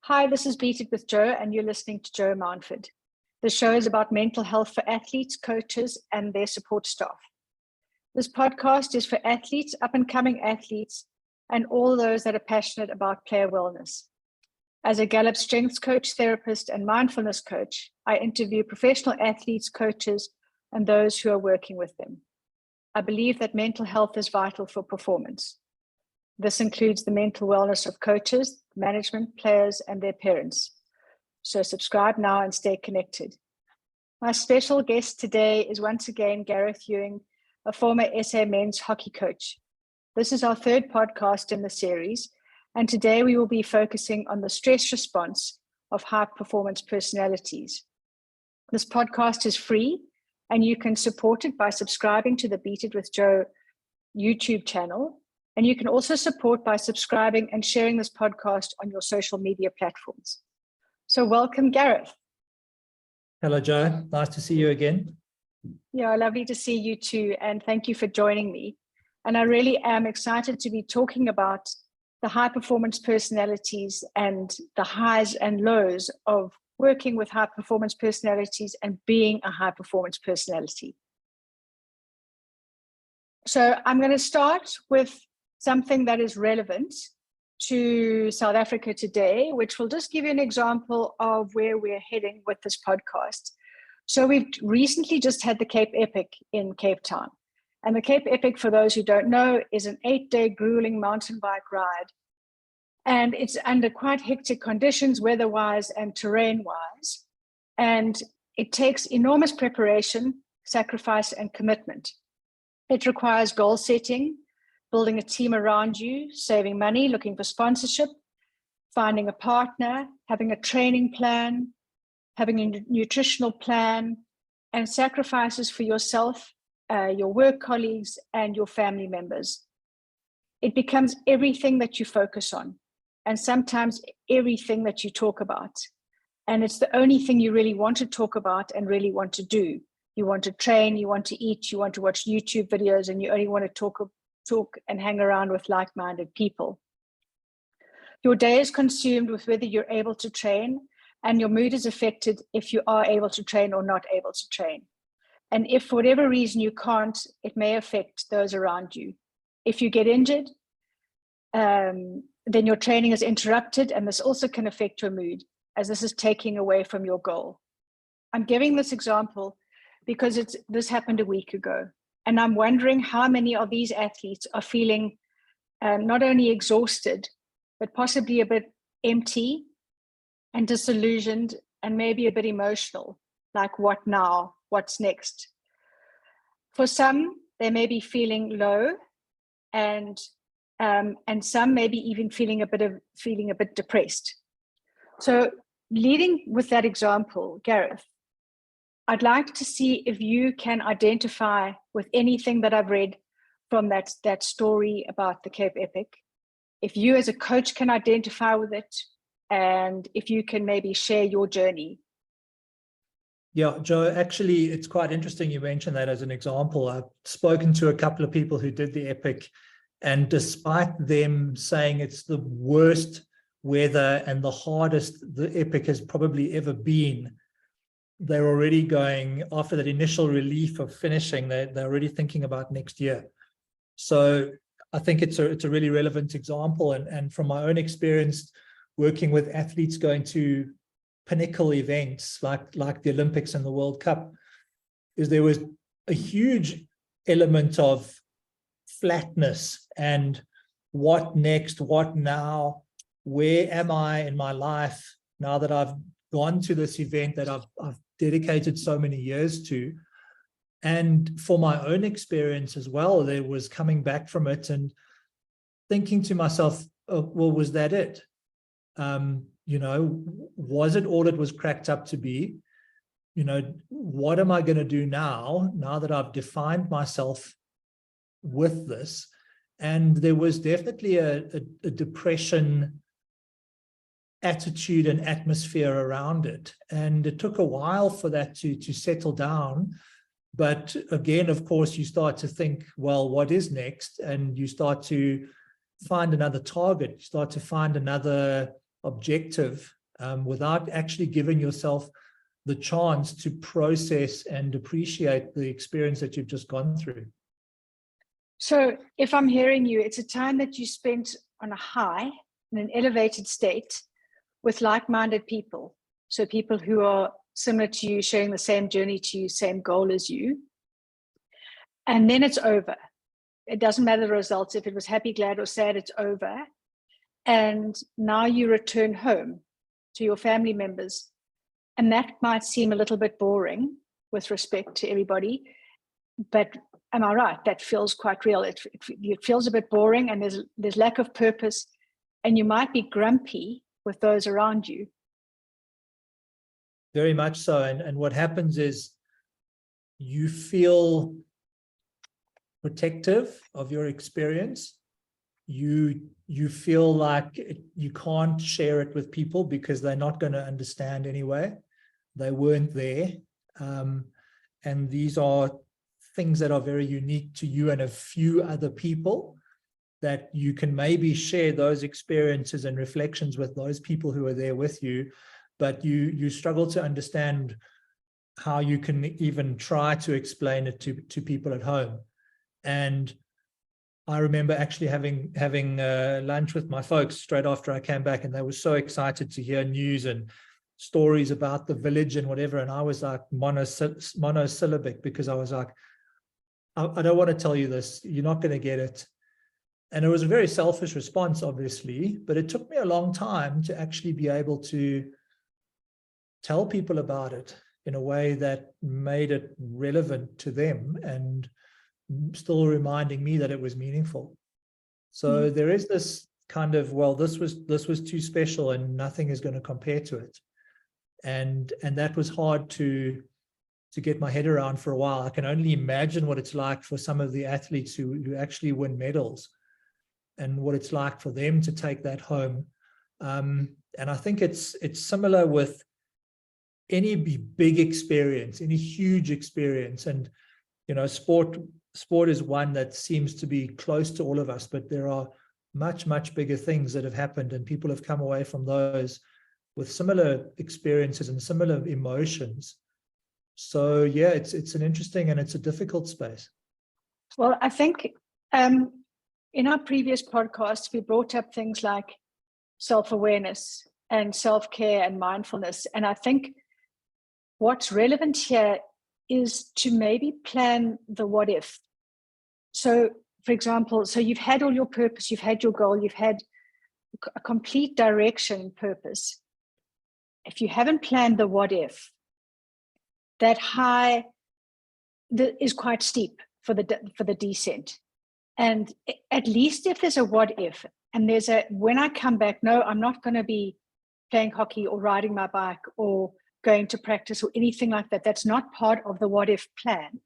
Hi, this is Beat It with Joe, and you're listening to Joe Mountford. The show is about mental health for athletes, coaches, and their support staff. This podcast is for athletes, up-and-coming athletes, and all those that are passionate about player wellness. As a Gallup strengths coach, therapist, and mindfulness coach, I interview professional athletes, coaches, and those who are working with them. I believe that mental health is vital for performance. This includes the mental wellness of coaches, management, players, and their parents. So subscribe now and stay connected. My special guest today is once again Garreth Ewing, a former SA men's hockey coach. This is our third podcast in the series, and today we will be focusing on the stress response of high-performance personalities. This podcast is free, and you can support it by subscribing to the Beat It with Joe YouTube channel. And you can also support by subscribing and sharing this podcast on your social media platforms. So welcome, Garreth. Hello, Joe. Nice to see you again. Yeah, lovely to see you too. And thank you for joining me. And I really am excited to be talking about the high performance personalities and the highs and lows of working with high performance personalities and being a high performance personality. So I'm going to start with something that is relevant to South Africa today, which will just give you an example of where we're heading with this podcast. So we've recently just had the Cape Epic in Cape Town. And the Cape Epic, for those who don't know, is an 8-day grueling mountain bike ride. And it's under quite hectic conditions, weather-wise and terrain-wise. And it takes enormous preparation, sacrifice, and commitment. It requires goal setting, building a team around you, saving money, looking for sponsorship, finding a partner, having a training plan, having a nutritional plan, and sacrifices for yourself, your work colleagues, and your family members. It becomes everything that you focus on, and sometimes everything that you talk about. And it's the only thing you really want to talk about and really want to do. You want to train, you want to eat, you want to watch YouTube videos, and you only want to talk and hang around with like-minded people. Your day is consumed with whether you're able to train, and your mood is affected if you are able to train or not able to train. And if for whatever reason you can't, it may affect those around you. If you get injured, then your training is interrupted, and this also can affect your mood, as this is taking away from your goal. I'm giving this example because this happened a week ago. And I'm wondering how many of these athletes are feeling not only exhausted, but possibly a bit empty and disillusioned and maybe a bit emotional, like what now, what's next? For some, they may be feeling low and some may be even feeling a bit depressed. So leading with that example, Garreth, I'd like to see if you can identify with anything that I've read from that story about the Cape Epic. If you as a coach can identify with it, and if you can maybe share your journey. Yeah, Joe, actually, it's quite interesting you mentioned that as an example. I've spoken to a couple of people who did the Epic, and despite them saying it's the worst weather and the hardest the Epic has probably ever been, they're already going, after that initial relief of finishing, they're already thinking about next year. So I think it's a really relevant example. And from my own experience, working with athletes going to pinnacle events like the Olympics and the World Cup, is there was a huge element of flatness and what next, what now, where am I in my life now that I've gone to this event that I've dedicated so many years to. And for my own experience as well, there was coming back from it and thinking to myself, oh, well, was that it? Was it all it was cracked up to be? What am I going to do now that I've defined myself with this? And there was definitely a depression attitude and atmosphere around it. And it took a while for that to settle down. But again, of course, you start to think, well, what is next? And you start to find another target, you start to find another objective without actually giving yourself the chance to process and appreciate the experience that you've just gone through. So if I'm hearing you, it's a time that you spent on a high, in an elevated state, with like-minded people. So people who are similar to you, sharing the same journey to you, same goal as you. And then it's over. It doesn't matter the results. If it was happy, glad, or sad, it's over. And now you return home to your family members. And that might seem a little bit boring with respect to everybody, but am I right? That feels quite real. It feels a bit boring, and there's lack of purpose, and you might be grumpy with those around you. Very much so. And what happens is you feel protective of your experience. You feel like you can't share it with people because they're not going to understand anyway. They weren't there. And these are things that are very unique to you and a few other people, that you can maybe share those experiences and reflections with those people who are there with you, but you struggle to understand how you can even try to explain it to people at home. And I remember actually having lunch with my folks straight after I came back, and they were so excited to hear news and stories about the village and whatever. And I was like monosyllabic, because I was like, I don't want to tell you this. You're not going to get it. And it was a very selfish response, obviously, but it took me a long time to actually be able to tell people about it in a way that made it relevant to them and still reminding me that it was meaningful. So there is this kind of, well, this was too special and nothing is going to compare to it. And that was hard to get my head around for a while. I can only imagine what it's like for some of the athletes who actually win medals, and what it's like for them to take that home. And I think it's similar with any big experience, any huge experience. And, you know, sport is one that seems to be close to all of us, but there are much, much bigger things that have happened, and people have come away from those with similar experiences and similar emotions. So yeah, it's an interesting and it's a difficult space. Well, I think in our previous podcasts, we brought up things like self-awareness and self-care and mindfulness. And I think what's relevant here is to maybe plan the what if. So, for example, so you've had all your purpose, you've had your goal, you've had a complete direction, purpose. If you haven't planned the what if, that high is quite steep for the descent. And at least if there's a what if, and there's a, when I come back, no, I'm not going to be playing hockey or riding my bike or going to practice or anything like that. That's not part of the what if plan.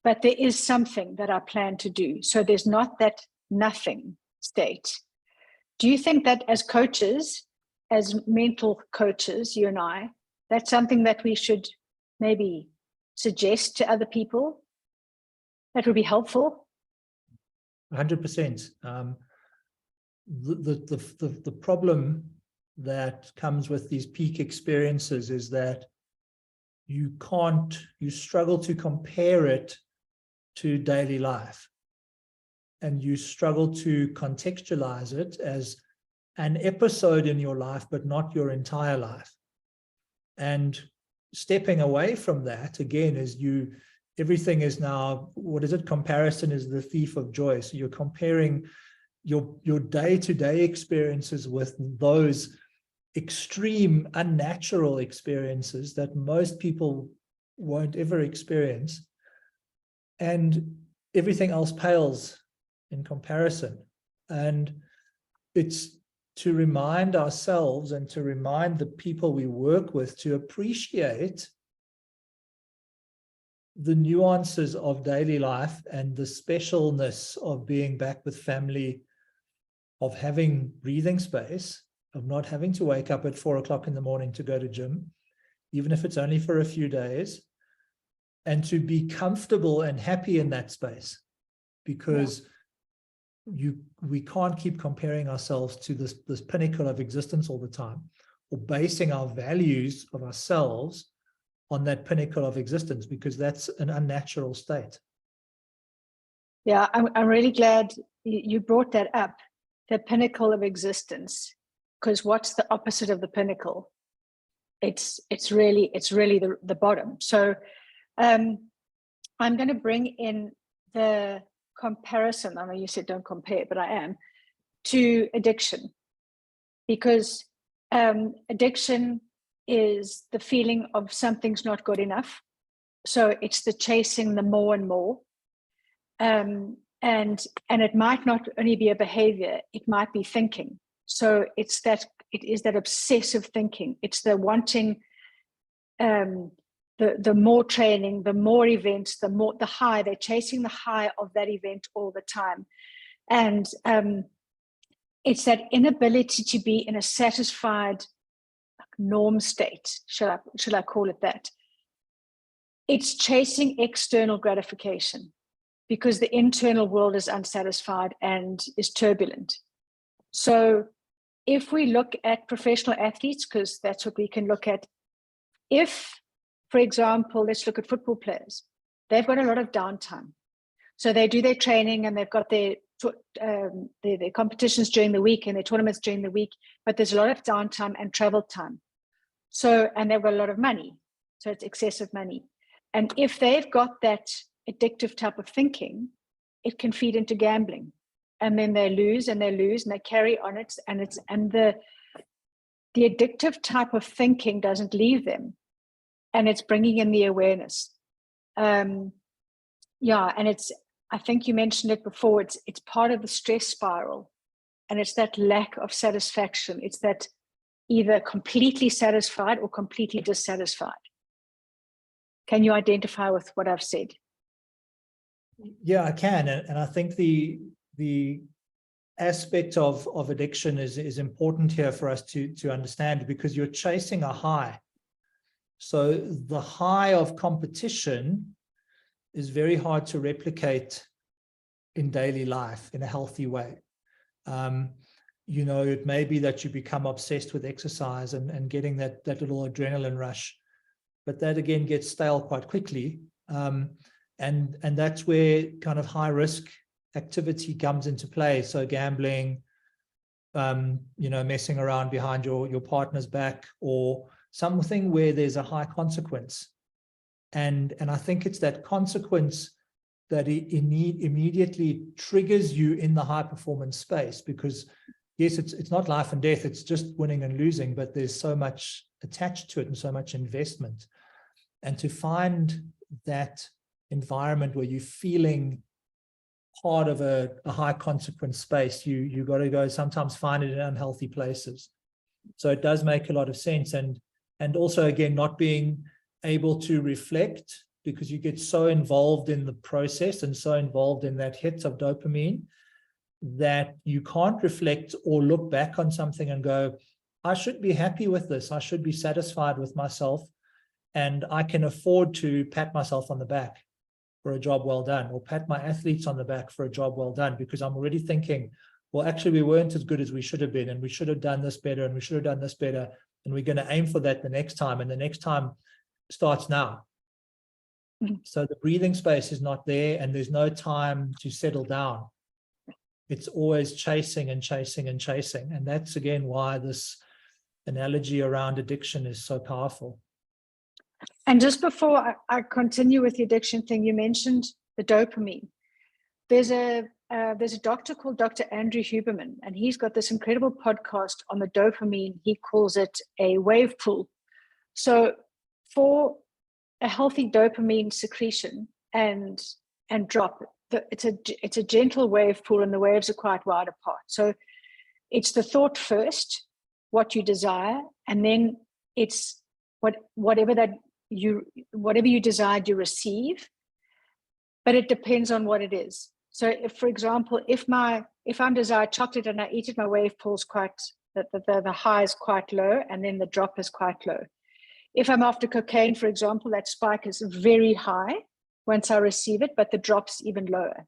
But there is something that I plan to do. So there's not that nothing state. Do you think that as coaches, as mental coaches, you and I, that's something that we should maybe suggest to other people? That would be helpful. 100%. The problem that comes with these peak experiences is that you struggle to compare it to daily life, and you struggle to contextualize it as an episode in your life, but not your entire life. And stepping away from that, again, is everything is now, what is it? Comparison is the thief of joy. So you're comparing your day-to-day experiences with those extreme, unnatural experiences that most people won't ever experience. And everything else pales in comparison. And it's to remind ourselves and to remind the people we work with to appreciate the nuances of daily life and the specialness of being back with family, of having breathing space, of not having to wake up at 4 o'clock in the morning to go to gym, even if it's only for a few days, and to be comfortable and happy in that space, because we can't keep comparing ourselves to this pinnacle of existence all the time. or basing our values of ourselves on that pinnacle of existence, because that's an unnatural state. Yeah, I'm really glad you brought that up, the pinnacle of existence, because what's the opposite of the pinnacle? It's really the bottom. So I'm going to bring in the comparison. I know you said don't compare, but I am, to addiction, because addiction is the feeling of something's not good enough. So it's the chasing the more and more. And it might not only be a behavior, it might be thinking. So it is that obsessive thinking. It's the wanting the more training, the more events, the high. They're chasing the high of that event all the time. And it's that inability to be in a satisfied norm state, should I call it that? It's chasing external gratification because the internal world is unsatisfied and is turbulent. So if we look at professional athletes, because that's what we can look at, if, for example, let's look at football players, they've got a lot of downtime. So they do their training and they've got their competitions during the week and their tournaments during the week, but there's a lot of downtime and travel time. So, and they've got a lot of money. So it's excessive money. And if they've got that addictive type of thinking, it can feed into gambling. And then they lose and they carry on it. And the addictive type of thinking doesn't leave them. And it's bringing in the awareness. And I think you mentioned it before, it's part of the stress spiral. And it's that lack of satisfaction. It's that either completely satisfied or completely dissatisfied. Can you identify with what I've said? Yeah, I can. And I think the aspect of addiction is important here for us to understand, because you're chasing a high. So the high of competition is very hard to replicate in daily life in a healthy way. It may be that you become obsessed with exercise and getting that little adrenaline rush, but that again gets stale quite quickly. And that's where kind of high risk activity comes into play. So gambling, messing around behind your partner's back, or something where there's a high consequence. And I think it's that consequence that immediately triggers you in the high performance space, because yes, it's not life and death, it's just winning and losing, but there's so much attached to it and so much investment. And to find that environment where you're feeling part of a high consequence space, you got to go sometimes find it in unhealthy places. So it does make a lot of sense. And also, again, not being able to reflect, because you get so involved in the process and so involved in that hit of dopamine that you can't reflect or look back on something and go, I should be happy with this. I should be satisfied with myself. And I can afford to pat myself on the back for a job well done, or pat my athletes on the back for a job well done, because I'm already thinking, well, actually, we weren't as good as we should have been, and we should have done this better, and we should have done this better, and we're going to aim for that the next time, and the next time starts now. Mm-hmm. So the breathing space is not there, and there's no time to settle down. It's always chasing and chasing and chasing. And that's, again, why this analogy around addiction is so powerful. And just before I continue with the addiction thing, you mentioned the dopamine. There's a doctor called Dr. Andrew Huberman, and he's got this incredible podcast on the dopamine. He calls it a wave pool. So for a healthy dopamine secretion and drop, it's a gentle wave pool, and the waves are quite wide apart. So it's the thought first, what you desire, and then it's whatever you desired, you receive. But it depends on what it is. So if, for example, if I'm desired chocolate and I eat it, my wave pool's the high is quite low, and then the drop is quite low. If I'm after cocaine, for example, that spike is very high once I receive it, but the drop's even lower.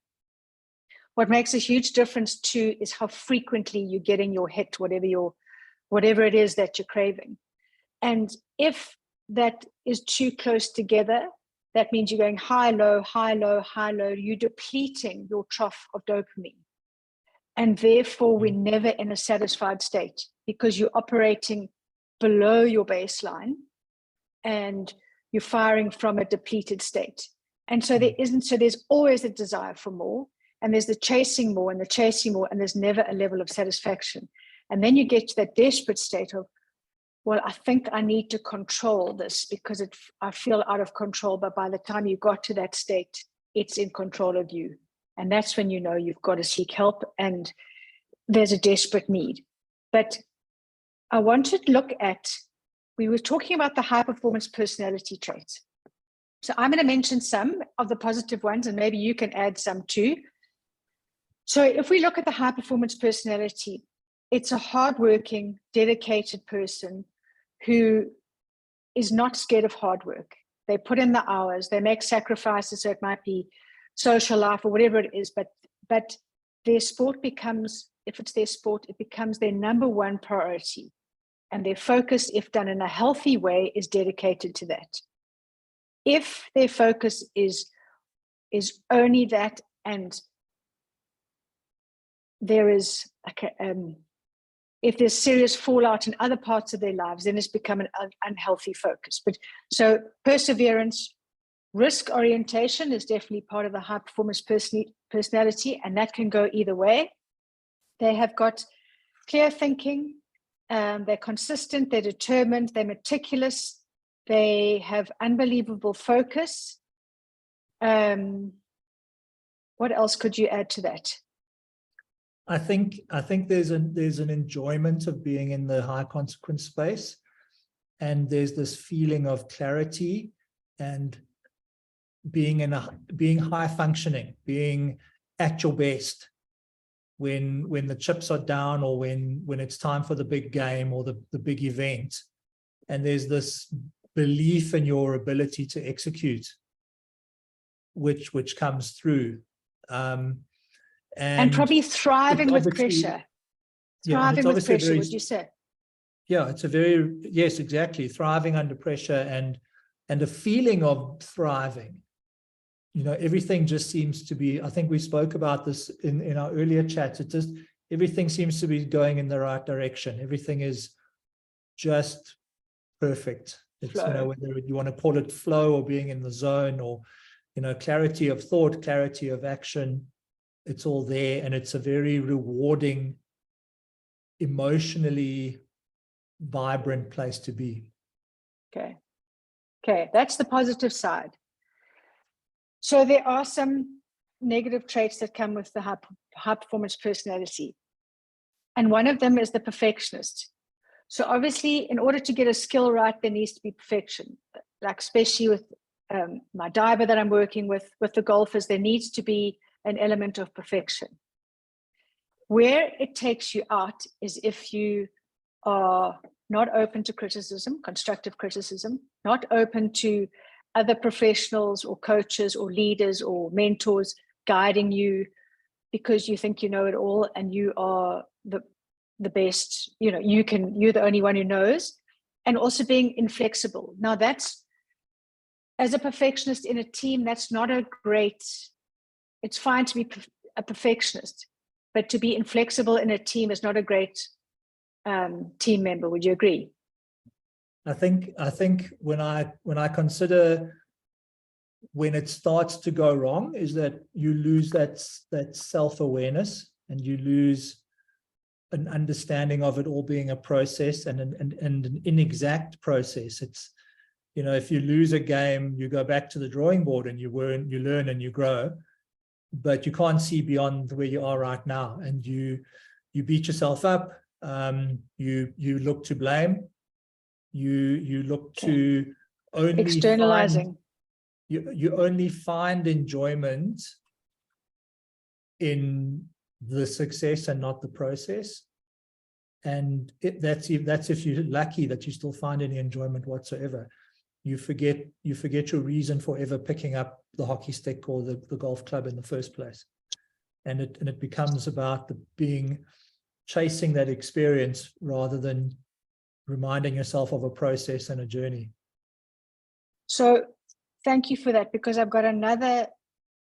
What makes a huge difference too is how frequently you're getting your hit, whatever whatever it is that you're craving. And if that is too close together, that means you're going high, low, high, low, high, low. You're depleting your trough of dopamine. And therefore, we're never in a satisfied state because you're operating below your baseline and you're firing from a depleted state. And so there's always a desire for more, and there's the chasing more and the chasing more, and there's never a level of satisfaction. And then you get to that desperate state of, well, I think I need to control this because I feel out of control. But by the time you got to that state, it's in control of you. And that's when you know you've got to seek help and there's a desperate need. But I want to look at, we were talking about the high performance personality traits. So I'm going to mention some of the positive ones and maybe you can add some too. So if we look at the high performance personality, it's a hardworking, dedicated person who is not scared of hard work. They put in the hours, they make sacrifices, so it might be social life or whatever it is, but their sport becomes, if it's their sport, it becomes their number one priority. And their focus, if done in a healthy way, is dedicated to that. If their focus is only that, and there is if there's serious fallout in other parts of their lives, then it's become an unhealthy focus. But so perseverance, risk orientation is definitely part of the high performance personality, and that can go either way. They have got clear thinking, they're consistent, they're determined, they're meticulous, they have unbelievable focus. What else could you add to that? I think there's an enjoyment of being in the high consequence space, and there's this feeling of clarity and being high functioning, being at your best when the chips are down or when it's time for the big game or the big event. And there's this belief in your ability to execute, which comes through. And probably thriving with pressure. Thriving with pressure, would you say? Yeah, yes, exactly. Thriving under pressure and a feeling of thriving. Everything just seems to be, I think we spoke about this in our earlier chats, everything seems to be going in the right direction. Everything is just perfect. It's, whether you want to call it flow or being in the zone or, clarity of thought, clarity of action, it's all there, and it's a very rewarding, emotionally vibrant place to be. Okay, that's the positive side. So there are some negative traits that come with the high performance personality. And one of them is the perfectionist. So obviously, in order to get a skill right, there needs to be perfection. Like especially with my diver that I'm working with the golfers, there needs to be an element of perfection. Where it takes you out is if you are not open to criticism, constructive criticism, not open to other professionals or coaches or leaders or mentors guiding you because you think you know it all and you are the best, you're the only one who knows, and also being inflexible. Now that's, as a perfectionist in a team, that's not a great, it's fine to be a perfectionist, but to be inflexible in a team is not a great team member. Would you agree? I think when I consider when it starts to go wrong is that you lose that self-awareness and you lose an understanding of it all being a process and an inexact process. It's, if you lose a game, you go back to the drawing board and you learn and you grow, but you can't see beyond where you are right now, and you beat yourself up. You look to blame. You look to only externalizing. You only find enjoyment in the success and not the process. And that's if you're lucky that you still find any enjoyment whatsoever. You forget your reason for ever picking up the hockey stick or the golf club in the first place. And it becomes about chasing that experience rather than reminding yourself of a process and a journey. So thank you for that, because I've got another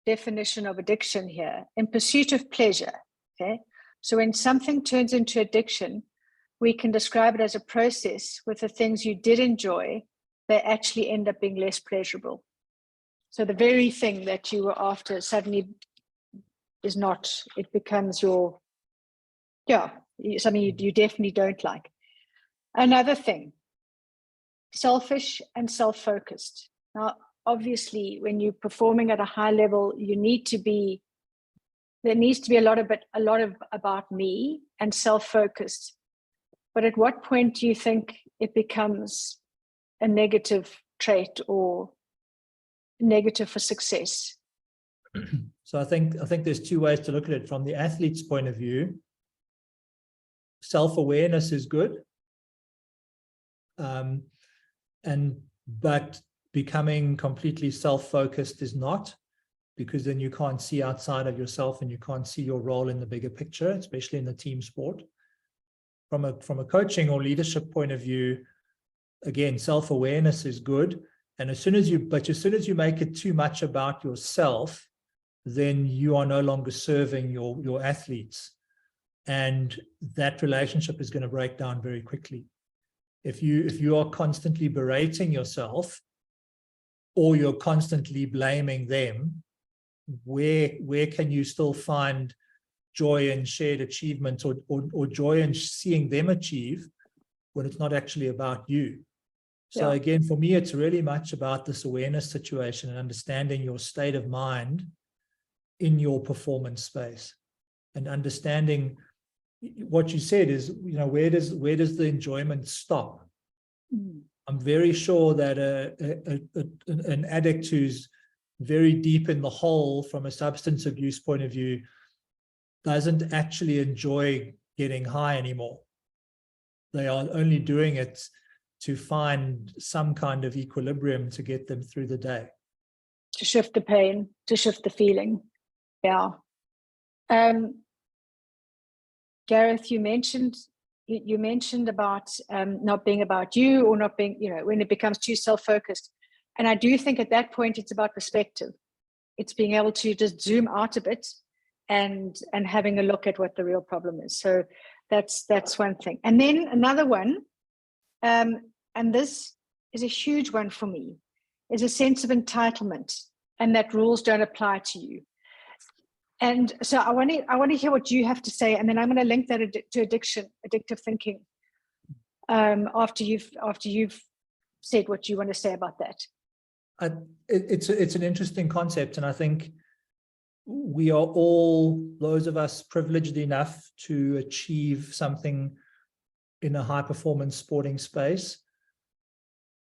definition of addiction here: in pursuit of pleasure. Okay. So when something turns into addiction, we can describe it as a process with the things you did enjoy, they actually end up being less pleasurable. So the very thing that you were after suddenly is not, it becomes your, something you definitely don't like. Another thing, selfish and self-focused. Now, obviously, when you're performing at a high level, there needs to be a lot of about me and self-focused. But at what point do you think it becomes a negative trait or negative for success? So I think there's two ways to look at it. From the athlete's point of view, self-awareness is good, but becoming completely self-focused is not, because then you can't see outside of yourself and you can't see your role in the bigger picture, especially in the team sport. From a coaching or leadership point of view, again, self-awareness is good. And as soon as you make it too much about yourself, then you are no longer serving your athletes. And that relationship is going to break down very quickly. If you are constantly berating yourself, or you're constantly blaming them, where can you still find joy in shared achievement, or joy in seeing them achieve when it's not actually about you? So again, for me, it's really much about this awareness situation and understanding your state of mind in your performance space, and understanding what you said is, where does the enjoyment stop? I'm very sure that an addict who's very deep in the hole from a substance abuse point of view doesn't actually enjoy getting high anymore. They are only doing it to find some kind of equilibrium to get them through the day. To shift the pain, to shift the feeling. Yeah. Gareth, you mentioned about not being about you, or not being, when it becomes too self-focused. And I do think at that point it's about perspective. It's being able to just zoom out a bit and having a look at what the real problem is. So that's one thing. And then another one, and this is a huge one for me, is a sense of entitlement, and that rules don't apply to you. And so I want to hear what you have to say, and then I'm going to link that to addictive thinking. After you've said what you want to say about that. It's an interesting concept, and I think we are all, those of us privileged enough to achieve something in a high performance sporting space,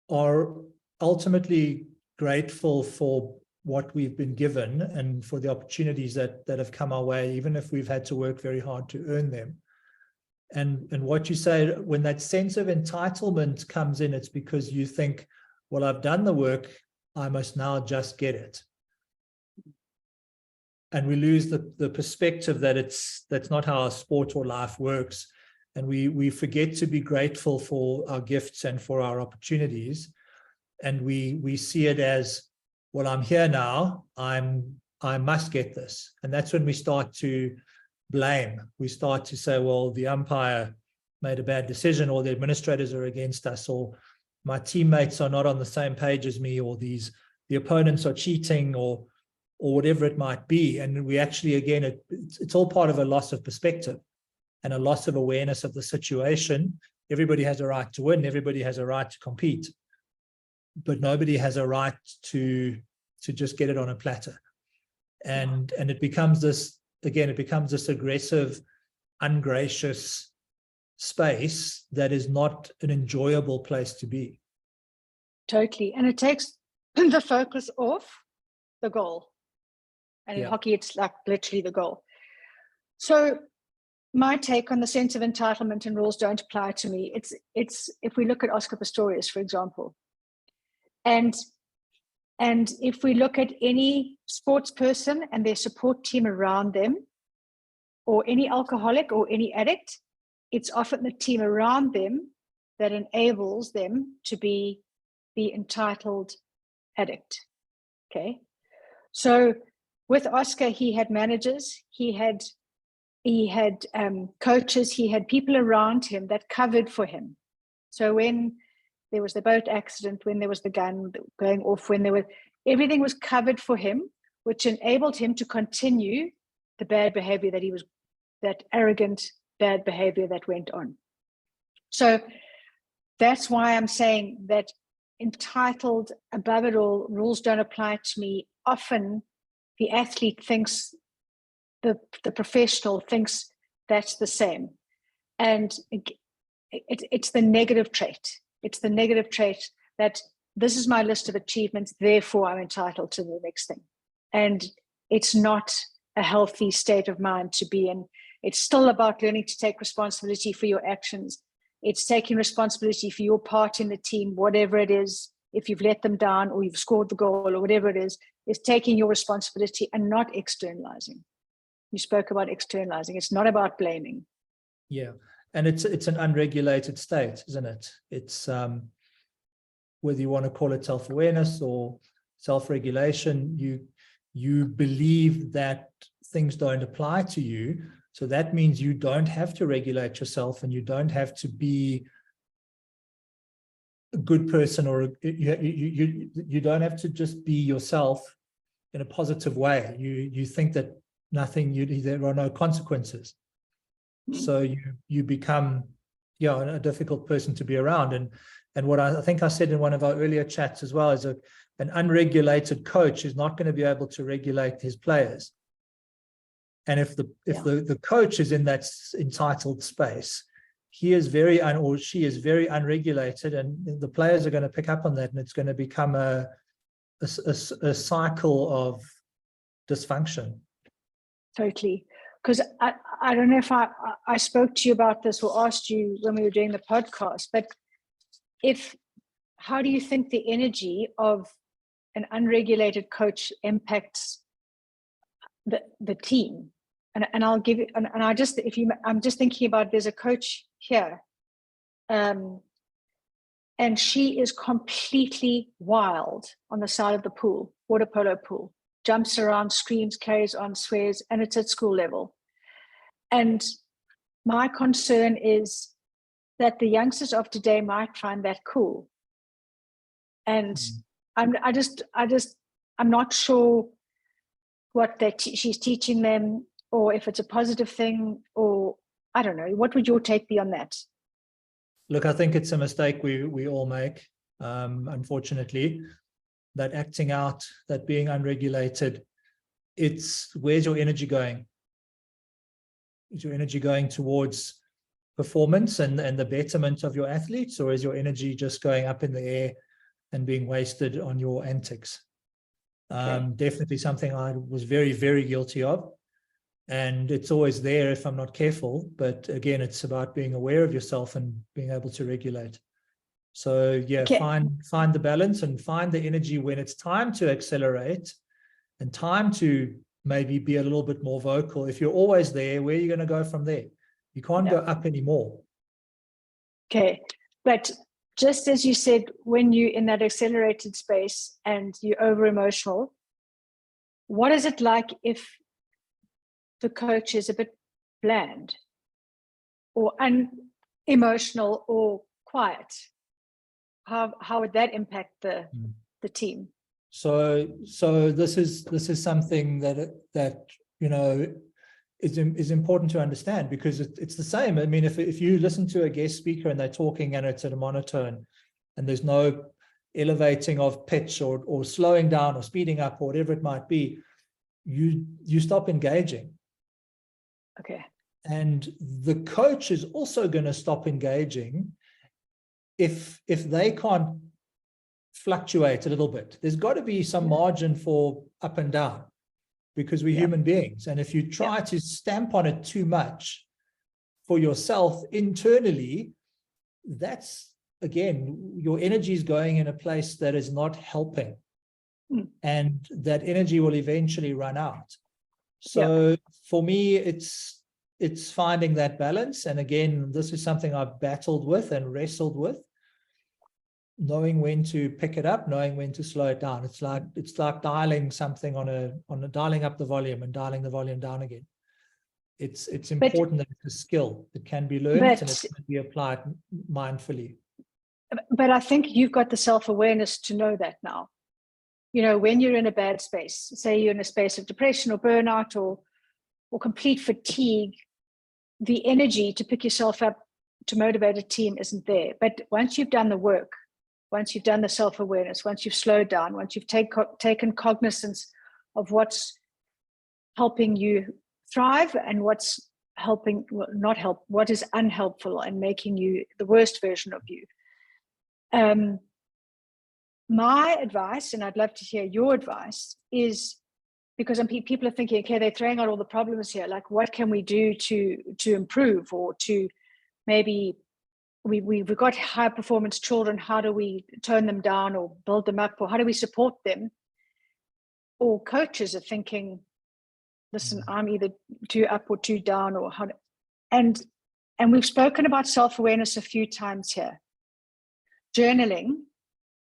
are ultimately grateful for what we've been given and for the opportunities that have come our way, even if we've had to work very hard to earn them. And what you say, when that sense of entitlement comes in, it's because you think, well, I've done the work, I must now just get it. And we lose the perspective that that's not how our sport or life works. And we forget to be grateful for our gifts and for our opportunities. And we see it as, well, I'm here now, I must get this. And that's when we start to blame. We start to say, well, the umpire made a bad decision, or the administrators are against us, or my teammates are not on the same page as me, or the opponents are cheating, or whatever it might be. And we actually, again, it's all part of a loss of perspective and a loss of awareness of the situation. Everybody has a right to win. Everybody has a right to compete, but nobody has a right to just get it on a platter. And it becomes this, again, it becomes this aggressive, ungracious space that is not an enjoyable place to be. Totally. And it takes the focus off the goal. And in hockey, it's like literally the goal. So my take on the sense of entitlement and rules don't apply to me. It's if we look at Oscar Pistorius, for example, and if we look at any sports person and their support team around them, or any alcoholic or any addict, it's often the team around them that enables them to be the entitled addict. Okay. So with Oscar, he had managers, he had coaches, he had people around him that covered for him. So when there was the boat accident, when there was the gun going off, everything was covered for him, which enabled him to continue the bad behavior that arrogant, bad behavior that went on. So that's why I'm saying that entitled, above it all, rules don't apply to me. Often the athlete thinks, the professional thinks that's the same. And it's the negative trait. It's the negative trait that this is my list of achievements, therefore I'm entitled to the next thing. And it's not a healthy state of mind to be in. It's still about learning to take responsibility for your actions. It's taking responsibility for your part in the team, whatever it is. If you've let them down or you've scored the goal or whatever it is taking your responsibility and not externalizing. You spoke about externalizing. It's not about blaming. Yeah. And it's an unregulated state, isn't it? It's whether you want to call it self-awareness or self-regulation, you believe that things don't apply to you. So that means you don't have to regulate yourself and you don't have to be a good person, or you don't have to just be yourself in a positive way. You think that there are no consequences. So you become a difficult person to be around. And what I think I said in one of our earlier chats as well is an unregulated coach is not going to be able to regulate his players. And if the coach is in that entitled space, he is or she is very unregulated, and the players are going to pick up on that, and it's going to become a cycle of dysfunction. Totally. Because I don't know if I spoke to you about this or asked you when we were doing the podcast, but how do you think the energy of an unregulated coach impacts the team? And I'll give you, and I'm just thinking about, there's a coach here, and she is completely wild on the side of the pool, water polo pool, jumps around, screams, carries on, swears, and it's at school level. And my concern is that the youngsters of today might find that cool. And I'm not sure what she's teaching them, or if it's a positive thing, or I don't know. What would your take be on that? Look, I think it's a mistake we all make, unfortunately, that acting out, that being unregulated. Where's your energy going? Is your energy going towards performance and the betterment of your athletes, or is your energy just going up in the air and being wasted on your antics? Okay. Definitely something I was very, very guilty of. And it's always there if I'm not careful. But again, it's about being aware of yourself and being able to regulate. So yeah, okay. Find the balance and find the energy when it's time to accelerate and time to maybe be a little bit more vocal. If you're always there, where are you going to go from there? You can't go up anymore. Okay. But just as you said, when you're in that accelerated space and you're over emotional, what is it like if the coach is a bit bland or unemotional or quiet? How would that impact the team? So this is something that is important to understand, because it's the same. I mean, if you listen to a guest speaker and they're talking and it's at a monotone and there's no elevating of pitch or slowing down or speeding up or whatever it might be, you stop engaging. Okay. And the coach is also going to stop engaging if they can't fluctuate a little bit. There's got to be some margin for up and down, because we're human beings. And if you try to stamp on it too much for yourself internally, that's, again, your energy is going in a place that is not helping. And that energy will eventually run out. So for me, it's it's finding that balance. And again, this is something I've battled with and wrestled with, knowing when to pick it up, knowing when to slow it down. It's like dialing something on a dialing up the volume and dialing the volume down again. It's important that it's a skill. It can be learned and it can be applied mindfully. But I think you've got the self-awareness to know that now. You know, when you're in a bad space, say you're in a space of depression or burnout or complete fatigue, the energy to pick yourself up to motivate a team isn't there. But once you've done the work, once you've done the self-awareness, once you've slowed down, once you've taken cognizance of what's helping you thrive and what's helping, well, not help, what is unhelpful and making you the worst version of you. My advice, and I'd love to hear your advice, is because people are thinking, okay, they're throwing out all the problems here. Like, what can we do to improve, or to maybe we've got high performance children. How do we tone them down or build them up, or how do we support them? Or coaches are thinking, listen, I'm either too up or too down, or how. And we've spoken about self-awareness a few times here. Journaling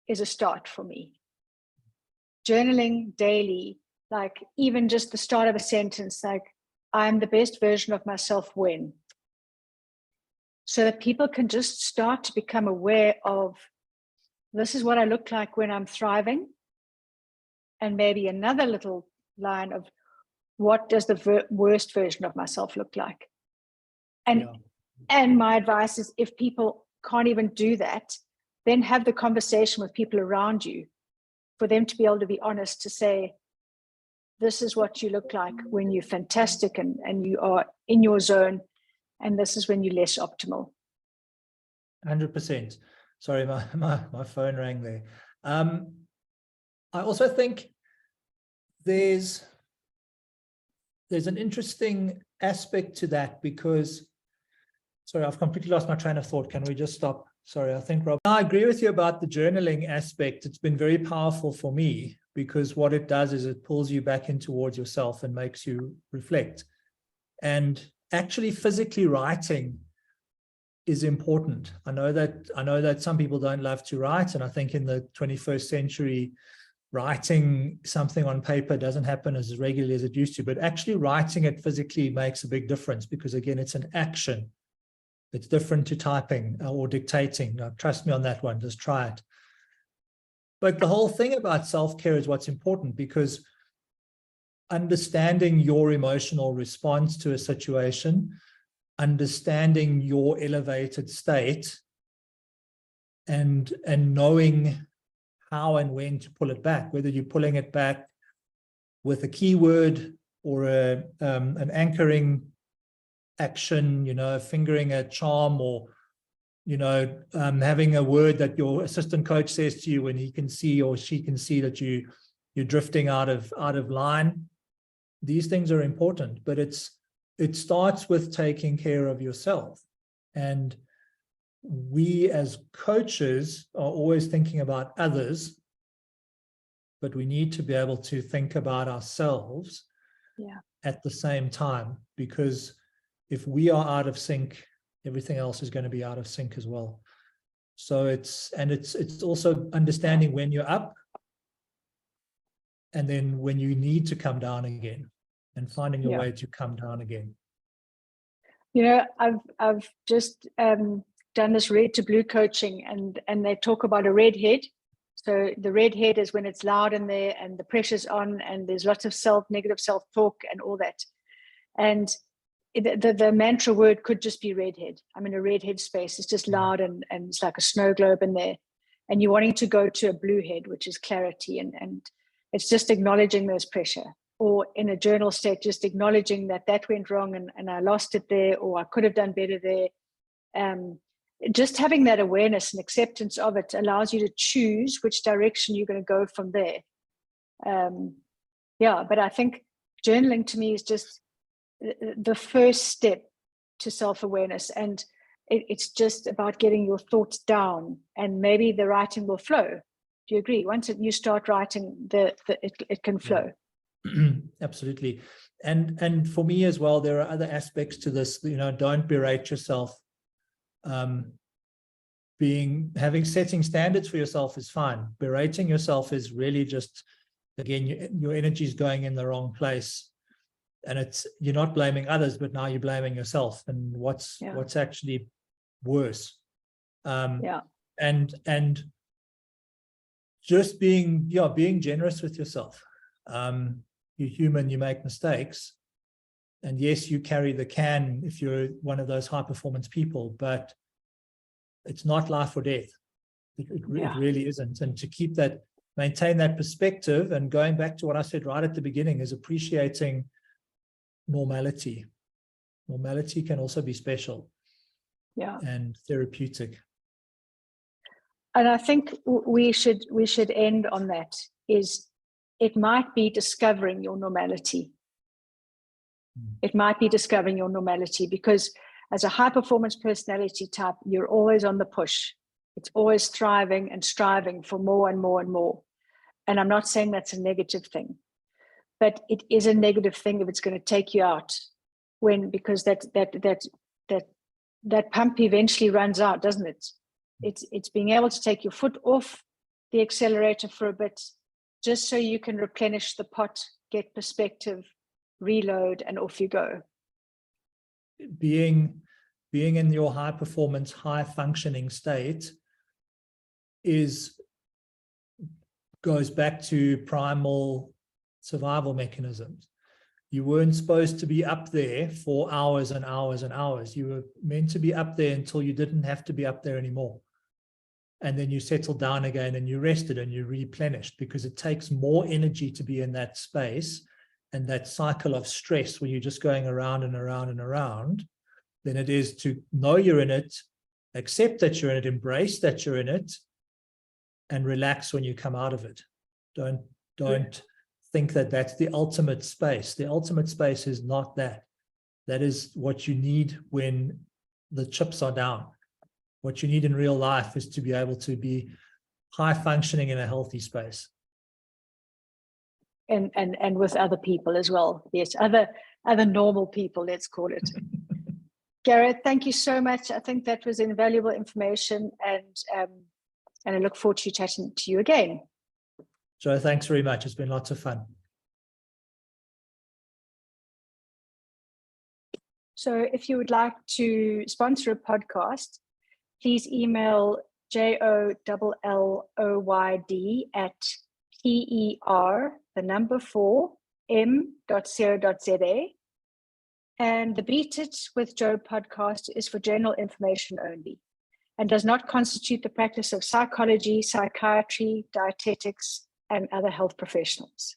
is a start for me. Journaling daily, like even just the start of a sentence, like, I'm the best version of myself when. So that people can just start to become aware of, this is what I look like when I'm thriving. And maybe another little line of, what does the worst version of myself look like? And my advice is, if people can't even do that, then have the conversation with people around you, for them to be able to be honest, to say, this is what you look like when you're fantastic and you are in your zone, and this is when you're less optimal. 100%. Sorry, my phone rang there. I also think there's an interesting aspect to that, because, sorry, I've completely lost my train of thought. Can we just stop? Sorry, I think, Rob. I agree with you about the journaling aspect. It's been very powerful for me, because what it does is it pulls you back in towards yourself and makes you reflect. And actually physically writing is important. I know that some people don't love to write, and I think in the 21st century, writing something on paper doesn't happen as regularly as it used to, but actually writing it physically makes a big difference, because again, it's an action. It's different to typing or dictating. Now, trust me on that one, just try it. But the whole thing about self-care is what's important, because understanding your emotional response to a situation, understanding your elevated state, and knowing how and when to pull it back, whether you're pulling it back with a keyword or an anchoring action, fingering a charm, or having a word that your assistant coach says to you when he can see or she can see that you're drifting out of line. These things are important, but it starts with taking care of yourself. And we as coaches are always thinking about others, but we need to be able to think about ourselves at the same time, because if we are out of sync, everything else is going to be out of sync as well. So it's also understanding when you're up, and then when you need to come down again, and finding your way to come down again. I've just done this red to blue coaching, and they talk about a red head. So the red head is when it's loud in there and the pressure's on and there's lots of negative self-talk and all that. And the mantra word could just be redhead. I'm in a redhead space. It's just loud and it's like a snow globe in there. And you're wanting to go to a blue head, which is clarity. And it's just acknowledging there's pressure. Or in a journal state, just acknowledging that went wrong and I lost it there, or I could have done better there. Just having that awareness and acceptance of it allows you to choose which direction you're going to go from there. But I think journaling to me is just the first step to self-awareness, and it's just about getting your thoughts down, and maybe the writing will flow. Do you agree? Once you start writing, it can flow. Absolutely. And for me as well, there are other aspects to this. Don't berate yourself. Setting standards for yourself is fine. Berating yourself is really just, again, your energy is going in the wrong place, and you're not blaming others, but now you're blaming yourself. And what's actually worse? And just being generous with yourself. You're human, you make mistakes. And yes, you carry the can if you're one of those high performance people, but it's not life or death. It really isn't. And to maintain that perspective, and going back to what I said right at the beginning, is appreciating normality. Normality can also be special and therapeutic. And I think we should end on that. It might be discovering your normality. It might be discovering your normality, because as a high performance personality type, you're always on the push. It's always striving and striving for more and more and more. And I'm not saying that's a negative thing, but it is a negative thing if it's going to take you out, because that pump eventually runs out, doesn't it? It's being able to take your foot off the accelerator for a bit, just so you can replenish the pot, get perspective, reload, and off you go. Being in your high performance, high functioning state goes back to primal survival mechanisms. You weren't supposed to be up there for hours and hours and hours. You were meant to be up there until you didn't have to be up there anymore. And then you settled down again and you rested and you replenished, because it takes more energy to be in that space and that cycle of stress where you're just going around and around and around than it is to know you're in it, accept that you're in it, embrace that you're in it, and relax when you come out of it. Don't think that that's the ultimate space. The ultimate space is not that. That is what you need when the chips are down. What you need in real life is to be able to be high functioning in a healthy space. And with other people as well. Yes, other normal people, let's call it. Garreth, thank you so much. I think that was invaluable information, and I look forward to chatting to you again. Jo, thanks very much. It's been lots of fun. So if you would like to sponsor a podcast, please email jollloyd@per4m.co.za. And the Beat It with Jo podcast is for general information only and does not constitute the practice of psychology, psychiatry, dietetics, and other health professionals.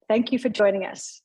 Thank you for joining us.